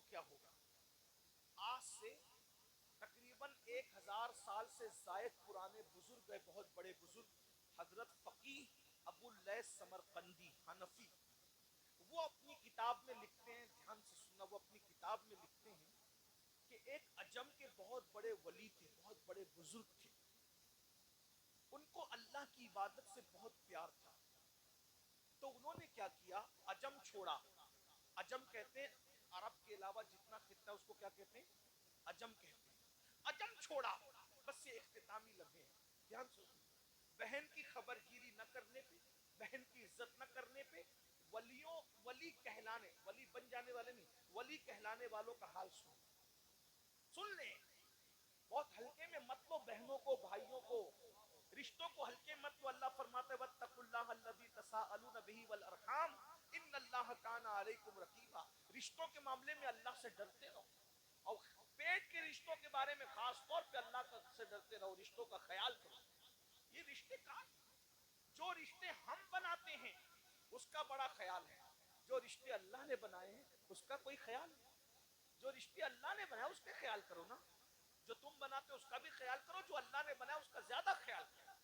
کیا ہوگا؟ آج سے تقریباً 1000 سال سے زائد پرانے بزرگ ہیں، بہت بڑے بزرگ، حضرت فقیہ ابو اللیث سمرقندی حنفی، وہ اپنی کتاب میں لکھتے ہیں، دھیان سے سننا، وہ اپنی کتاب میں لکھتے ہیں کہ ایک عجم کے بہت بڑے ولی تھے، بہت بڑے بزرگ تھے، ان کو اللہ کی عبادت سے بہت پیار تھا، تو انہوں نے کیا کیا؟ عجم چھوڑا۔ عجم کہتے ہیں عرب کے علاوہ جتنا خطہ ہے اس کو کیا کہتے ہیں؟ عجم کہتے ہیں۔ عجم چھوڑا، بس یہ اختتامی لمحے ہیں، دھیان سے سنیں۔ بہن کی خبر گیری نہ کرنے پہ، بہن کی عزت نہ کرنے پہ، ولی کہلانے، ولی بن جانے والے نہیں، ولی کہلانے والوں کا حال سن لیں۔ بہت ہلکے میں مت لو بہنوں کو، بھائیوں کو، رشتوں کو ہلکے مت لو۔ اللہ فرماتا ہے واتقوا اللہ الذی تساءلون بہ والارحام ان اللہ کان علیکم رقیبا۔ رشتوں کے معاملے میں اللہ سے ڈرتے رہو، اور پیٹ کے رشتوں کے بارے میں خاص طور پہ اللہ سے ڈرتے رہو، رشتوں کا خیال کرو۔ یہ رشتے کہاں؟ جو رشتے ہم بناتے ہیں اس کا بڑا خیال ہے، جو رشتے اللہ نے بنائے ہیں اس کا کوئی خیال نہیں۔ جو رشتے اللہ نے بنائے اس کا خیال کرو نا، جو تم بناتے ہو اس کا بھی خیال کرو، جو اللہ نے بنایا اس کا زیادہ خیال کرو۔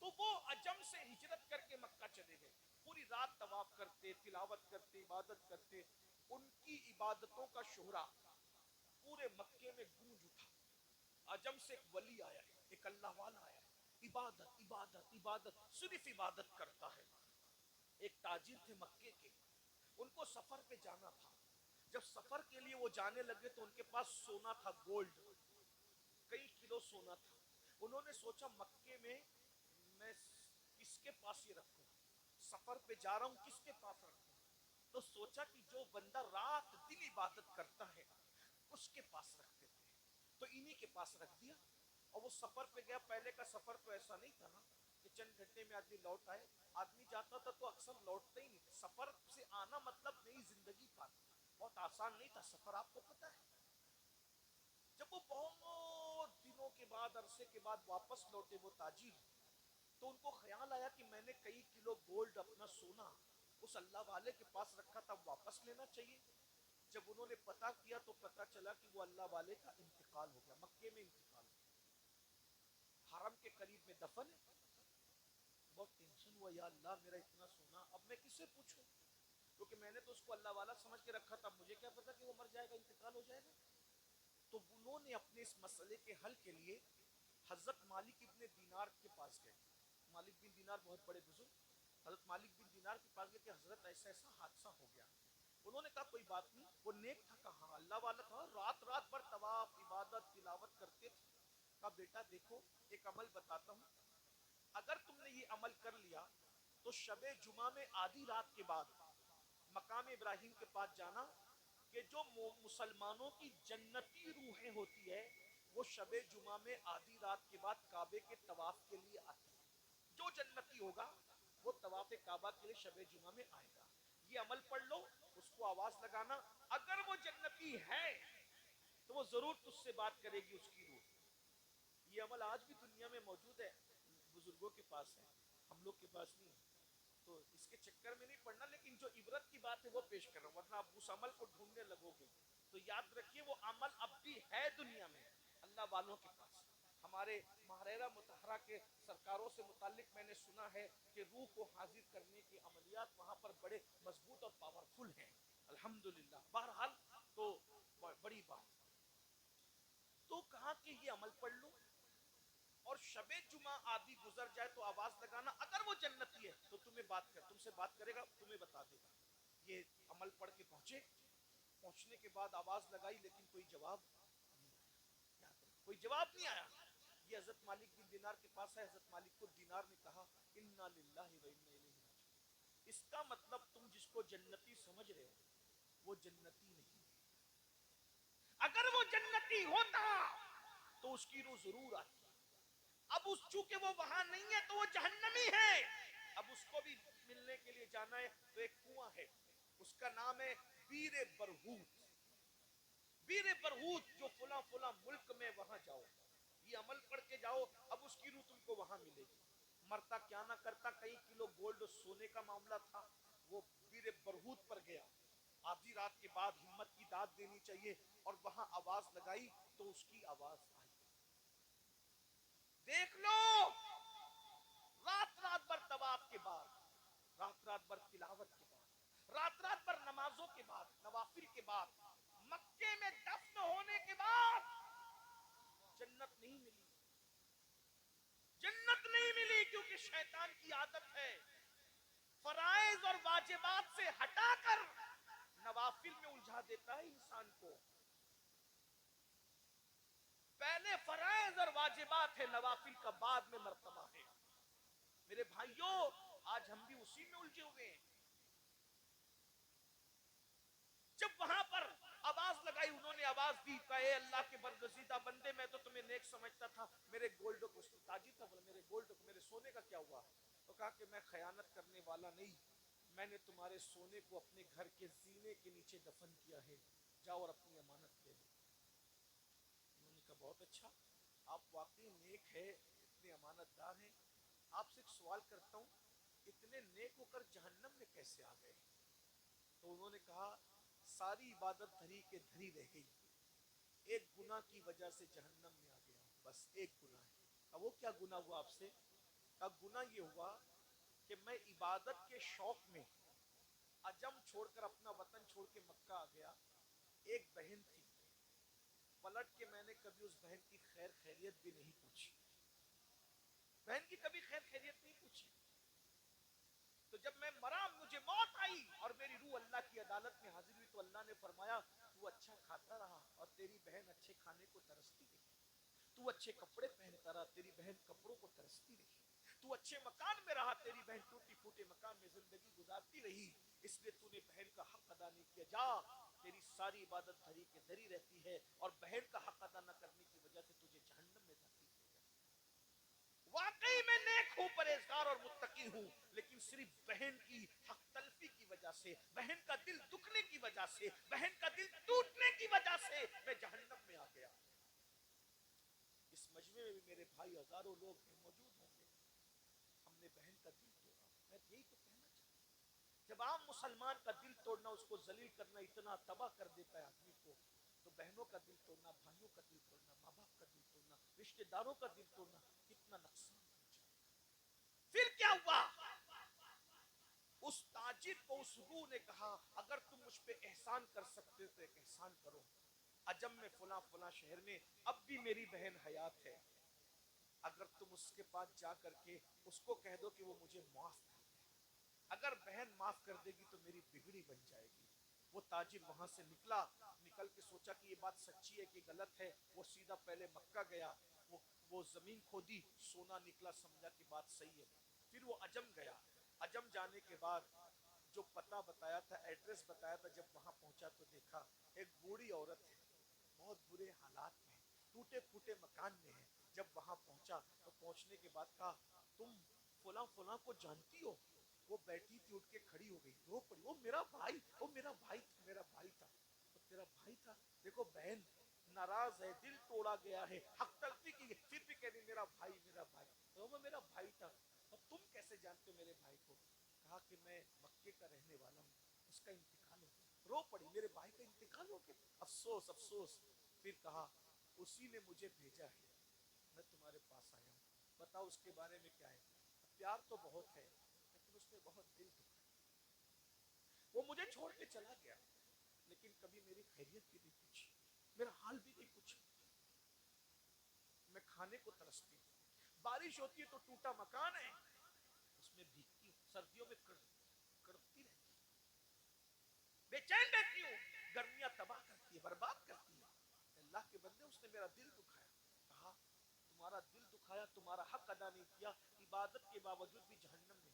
تو وہ عجم سے ہجرت کر کے مکہ چلے گئے، پوری رات طواف کرتے، تلاوت کرتے، عبادت کرتے، ان کی عبادتوں کا شہرا پورے مکے میں گونج اٹھا۔ عجم سے ایک ولی آیا ہے، ایک اللہ والا آیا ہے، عبادت عبادت عبادت، صرف عبادت کرتا ہے۔ ایک تاجر تھے مکے کے، ان کو سفر پہ جانا تھا، جب سفر کے لیے وہ جانے لگے تو ان کے پاس سونا تھا، گولڈ، کئی کلو سونا تھا۔ انہوں نے سوچا مکے میں میں کس کے پاس یہ رکھوں، سفر پہ جا رہا ہوں کس کے پاس رکھوں؟ تو سوچا کہ جو بندہ رات دن عبادت کرتا ہے اس کے پاس رکھ دیتے ہیں، تو انہی کے پاس رکھ دیا۔ اور وہ سفر پہ گیا۔ پہلے کا سفر تو ایسا نہیں تھا نا کہ چند گھنٹے میں آدمی لوٹ آئے، آدمی جاتا تھا تو اکثر لوٹتا ہی نہیں تھا۔ سفر سے آنا مطلب نئی زندگی پانا، بہت آسان نہیں تھا سفر، آپ کو پتہ ہے۔ جب وہ بہت دنوں کے بعد، عرصے کے بعد واپس لوٹے وہ تاجر، تو ان کو خیال آیا کہ میں نے کئی کلو گولڈ، اپنا سونا اس اللہ والے کے پاس رکھا تھا، واپس لینا چاہیے۔ جب انہوں نے پتہ کیا تو پتہ چلا کہ وہ اللہ والے کا انتقال ہو گیا، مکے میں انتقال ہو گیا، حرم کے قریب میں دفن ہے۔ بہت ٹینشن ہوا، یا اللہ میرا اتنا سونا اب میں کس سے پوچھوں، کیونکہ میں نے تو اس کو اللہ والا سمجھ کے رکھا تھا، مجھے کیا پتا کہ وہ مر جائے گا، انتقال ہو جائے گا۔ تو انہوں نے اپنے اس مسئلے کے حل کے لیے حضرت مالک ابن دینار کے پاس گئے۔ مالک بن دینار بہت بڑے بزرگ، حضرت مالک بن دینار کے پاس گئے کہ حضرت ایسا ایسا حادثہ ہو گیا۔ انہوں نے کہا کوئی بات نہیں، وہ نیک تھا، کہا اللہ والا تھا، رات رات بھر طواف عبادت تلاوت کرتے تھے۔ کہا بیٹا دیکھو ایک عمل بتاتا ہوں، اگر تم نے یہ عمل کر لیا تو شب جمعہ میں آدھی رات کے بعد مقام ابراہیم کے پاس جانا، کہ جو مسلمانوں کی جنتی روحیں ہوتی ہے وہ شب جمعہ میں آدھی رات کے بعد کعبے کے طواف کے لیے آتی ہے، جو جنتی ہوگا وہ طواف کعبہ کے لیے شب جمعہ میں آئے گا۔ یہ عمل پڑھ لو، اس کو آواز لگانا، اگر وہ جنتی ہے تو وہ ضرور تجھ سے بات کرے گی اس کی روح۔ یہ عمل آج بھی دنیا میں موجود ہے، بزرگوں کے پاس ہے، ہم لوگ کے پاس نہیں ہے، تو اس کے چکر میں نہیں پڑنا، لیکن جو عبرت کی بات ہے وہ پیش کر رہا ہوں، ورنہ آپ اس عمل کو ڈھونڈنے لگو گے تو یاد رکھیے وہ عمل اب بھی ہے دنیا میں اللہ والوں کے پاس۔ ہمارے ماہرہ مطہرہ کے سرکاروں سے متعلق میں نے سنا ہے کہ روح کو حاضر کرنے کے عملیات وہاں پر بڑے مضبوط اور پاورفل ہیں، الحمدللہ۔ بہرحال تو بڑی بات، تو کہا کہ یہ عمل پڑھ لوں اور شب جمعہ آدھی گزر جائے تو آواز لگانا، اگر وہ جنتی ہے تو تم سے بات کرے گا، تمہیں بتا دے گا۔ یہ عمل پڑھ کے پہنچے، پہنچنے کے بعد آواز لگائی لیکن کوئی جواب نہیں آیا، کوئی جواب نہیں آیا۔ یہ حضرت مالک بن دینار کے پاس ہے، حضرت مالک بن دینار نے کہا انا للہ و انا الیہ راجعون۔ اس کا مطلب تم جس کو جنتی سمجھ رہے ہو وہ جنتی نہیں، اگر وہ جنتی ہوتا تو اس کی روح ضرور آتی۔ اب اس چونکہ وہ وہاں نہیں ہے تو وہ جہنمی ہے، اب اس کو بھی ملنے کے لیے جانا ہے، تو ایک کنواں ہے، اس کا نام ہے بیر برہوت۔ بیر برہوت جو فلاں فلاں ملک میں، وہاں جاؤ، یہ عمل پڑھ کے جاؤ، اب اس کی روح تم کو وہاں ملے گی۔ مرتا کیا نہ کرتا، کئی کلو گولڈ سونے کا معاملہ تھا، وہ بیر برہوت پر گیا، آدھی رات کے بعد ہمت کی داد دینی چاہیے، اور وہاں آواز لگائی تو اس کی آواز آئی۔ دیکھ لو، رات رات بھر طواف کے بعد، رات رات بھر تلاوت کے بعد، رات رات بھر نمازوں کے بعد، نوافل کے بعد، مکے میں دفن ہونے کے بعد جنت نہیں ملی، جنت نہیں ملی، کیونکہ شیطان کی عادت ہے فرائض اور واجبات سے ہٹا کر نوافل میں الجھا دیتا ہے انسان کو۔ پہلے فرائض اور واجبات ہے، نوافل کا بعد میں مرتبہ ہے۔ میرے بھائیوں، آج ہم بھی اسی میں الجھے ہوئے ہیں۔ جب وہاں پر آواز لگائی، انہوں نے آواز دی، کہا اے اللہ کے برگزیدہ بندے، میں تو تمہیں نیک سمجھتا تھا، میرے گولڈ کو، تاجر تھا، بولا میرے گولڈ کو، میرے سونے کا کیا ہوا؟ تو کہا کہ میں خیانت کرنے والا نہیں، میں نے تمہارے سونے کو اپنے گھر کے زینے کے نیچے دفن کیا ہے، جاؤ اور اپنی امانت لے لو۔ انہوں نے کہا بہت اچھا، آپ واقعی نیک ہے، اتنے امانت دار ہیں، آپ سے ایک سوال کرتا ہوں، اتنے نیک ہو کر جہنم میں کیسے آ گئے؟ تو انہوں نے کہا ساری عبادت دھری کے دھری رہ گئی، ایک گناہ کی وجہ سے جہنم میں آ گیا ہوں، بس ایک گناہ ہے۔ کہا وہ کیا گناہ ہوا آپ سے؟ کہا گناہ یہ ہوا کہ میں عبادت کے شوق میں عجم چھوڑ کر، اپنا وطن چھوڑ کے مکہ آ گیا، ایک بہن تھی، پلٹ کے میں نے کبھی اس بہن کی خیر خیریت بھی نہیں پوچھی، بہن کی کبھی خیر خیریت نہیں پوچھی۔ تو جب میں مرا، مجھے موت آئی اور میری روح اللہ کی عدالت میں حاضر ہوئی، تو اللہ نے فرمایا تو اچھا کھاتا رہا اور تیری بہن اچھے کھانے کو ترستی رہی، تو اچھے کپڑے پہنتا رہا، تیری بہن کپڑوں کو ترستی رہی، تو اچھے مکان میں رہا، تیری بہن ٹوٹی پھوٹے مکان میں زندگی گزارتی رہی، اس لیے تو نے بہن کا حق ادا نہیں کیا، جا، تیری ساری عبادت دھری کے دھری رہتی ہے، اور بہن کا حق ادا نہ کرنے کی وجہ سے تجھے جہنم میں داخل کیا جائے۔ واقعی میں نیک ہوں، پرہیزگار اور متقی ہوں، لیکن صرف بہن کی حق تلفی کی وجہ سے، بہن کا دل دکھنے کی وجہ سے، بہن کا دل ٹوٹنے کی وجہ سے میں جہنم میں آ گیا۔ اس مجمع میں بھی میرے بھائی ہزاروں لوگ ہیں، موجود ہوں گے، ہم نے بہن کا دل توڑا۔ میں یہی تو کہنا چاہتا ہوں، جب عام مسلمان کا دل توڑنا، اس کو ذلیل کرنا اتنا تباہ کر دیتا ہے آدمی کو، تو بہنوں کا دل توڑنا، بھائیوں کا دل توڑنا، ماں باپ کا دل توڑنا، رشتہ داروں کا دل توڑنا کتنا نقصان پہنچائے گا۔ پھر کیا ہوا؟ اس تاجر کو اس روح نے کہا اگر تم مجھ پہ احسان کر سکتے تو ایک احسان کرو، عجم میں فلاں فلاں شہر میں اب بھی میری بہن حیات ہے، اگر تم اس کے پاس جا کر کے اس کو کہہ دو کہ وہ مجھے معاف کر دے، اگر بہن معاف کر دے گی تو میری بگڑی بن جائے گی۔ وہ تاجر وہاں سے نکلا، نکل کے سوچا کہ یہ بات سچی ہے کہ غلط ہے، وہ سیدھا پہلے مکہ گیا، وہ زمین کھودی، سونا نکلا، سمجھا کہ بات صحیح ہے، پھر وہ عجم گیا، عجم جانے کے بعد جو پتہ بتایا تھا، ایڈریس بتایا تھا، جب وہاں پہنچا تو دیکھا ایک بوڑھی عورت ہے، بہت برے حالات میں، ٹوٹے پھوٹے مکان میں ہے۔ جب وہاں پہنچا تو پہنچنے کے بعد کہا تم فلاں فلاں کو جانتی ہو؟ وہ بیٹھی تھی، اٹھ کے کھڑی ہو گئی، رو پڑی، وہ میرا بھائی، وہ میرا بھائی تھا، میرا بھائی تھا، وہ تیرا بھائی تھا؟ دیکھو بہن ناراض ہے، دل توڑا گیا ہے، حق تلفی کی، پھر بھی کہہ رہی میرا بھائی، میرا بھائی، تو وہ میرا بھائی تھا، اور تم کیسے جانتے ہو میرے بھائی کو؟ کہا کہ میں مکے کا رہنے والا ہوں، اس کا انتقال ہو گیا۔ رو پڑی، میرے بھائی کا انتقال ہو گیا، افسوس افسوس۔ پھر کہا اسی نے مجھے بھیجا ہے، میں تمہارے پاس آیا ہوں، بتاؤ اس کے بارے میں کیا ہے؟ پیار تو بہت ہے لیکن اس نے بہت دل دکھایا، وہ مجھے چھوڑ کے چلا گیا لیکن کبھی میری خیریت بھی نہیں پوچھی، میرا حال بھی نہیں پوچھا، میں کھانے کو ترستی ہوں، بارش ہوتی ہے تو ٹوٹا مکان ہے اس میں بھیگتی ہوں، سردیوں میں کڑپتی رہتی ہوں، بے چین رہتی ہوں، گرمیاں تباہ کرتی ہے، برباد کرتی ہے۔ اللہ کے بندے، اس نے میرا دل دکھایا، کہا تمہارا دل دکھایا، تمہارا حق ادا نہیں کیا، عبادت کے باوجود بھی جہنم میں،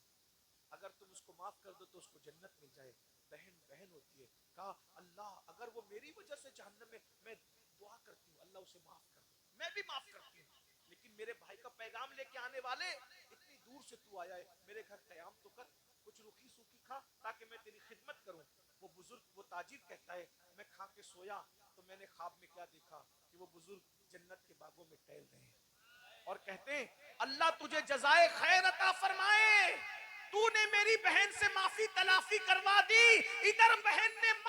اگر تم اس کو معاف کر دو تو اس کو جنت مل جائے۔ بہن بہن ہوتی ہے، کہا اللہ اگر وہ میری وجہ سے جہنم میں دعا کرتی ہوں اللہ اسے معاف کر دے، میں بھی معاف کرتی ہوں، لیکن میرے بھائی کا پیغام لے کے آنے والے اتنی دور سے تو آیا ہے، میرے گھر قیام تو کر، کچھ روکھی سوکھی کھا تاکہ میں تیری خدمت کروں۔ وہ بزرگ، وہ تاجر کہتا ہے میں کھا کے سویا تو میں نے خواب میں کیا دیکھا کہ وہ بزرگ جنت کے باغوں میں ٹہل رہے ہیں اور کہتے ہیں اللہ تجھے جزائے خیر عطا فرمائے، تو نے میری بہن سے معافی تلافی کروا دی، ادھر بہن نے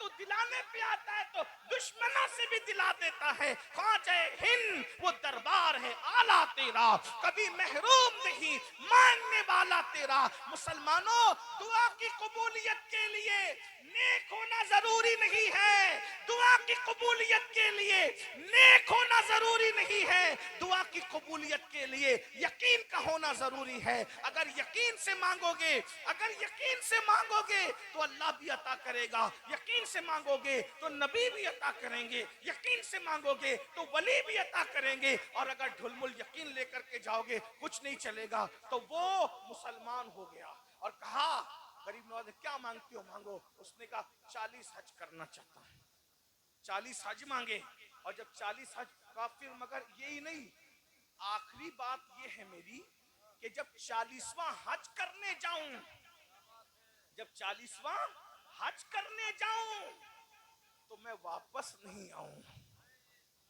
تو دلانے پہ آتا ہے تو دشمنوں سے بھی دلا دیتا ہے. خواجہ ہند وہ دربار ہے آلہ تیرا, کبھی محروم نہیں ماننے والا تیرا. مسلمانوں, دعا کی قبولیت کے لیے نیک ہونا ضروری نہیں ہے. دعا کی قبولیت کے لیے نیک ہونا ضروری نہیں ہے. دعا کی قبولیت کے لیے یقین کا ہونا ضروری ہے. اگر یقین سے مانگو گے, اگر یقین سے مانگو گے تو اللہ بھی عطا کرے گا. یقین سے مانگو گے تو نبی بھی عطا کریں گے. یقین سے مانگو گے تو ولی بھی عطا کریں گے. اور اگر ڈھلمل یقین لے کر کے جاؤ گے کچھ نہیں چلے گا تو وہ مسلمان ہو گیا. اور کہا غریب نواز نے کیا مانگتے ہو؟ مانگو. اس نے کہا 40 حج کرنا چاہتا ہوں. 40 حج مانگے. اور جب 40 حج کافر, مگر یہی نہیں, آخری بات یہ ہے میری کہ جب 40واں حج کرنے جاؤں, جب 40واں حج کرنے جاؤں تو میں واپس نہیں آؤں,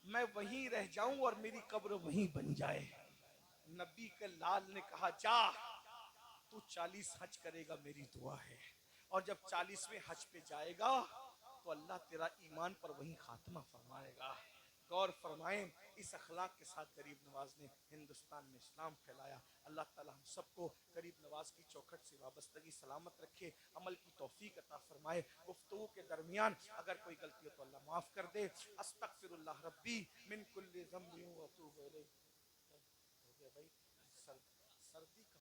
میں وہیں رہ جاؤں اور میری قبر وہیں بن جائے. نبی کے لال نے کہا جا, تو 40 حج کرے گا, میری دعا ہے. اور جب 40ویں حج پہ جائے گا تو اللہ تیرا ایمان پر وہیں خاتمہ فرمائے گا. غور فرمائیں, اس اخلاق کے ساتھ غریب نواز نے ہندوستان میں اسلام پھیلایا. اللہ تعالی ہم سب کو غریب نواز کی چوکھٹ سے وابستگی سلامت رکھے, عمل کی توفیق عطا فرمائے. گفتگو کے درمیان اگر کوئی غلطی ہو تو اللہ معاف کر دے. استغفر اللہ ربی من کل ذنب و اتوب الیہ. ہو گیا بھائی, سردی کا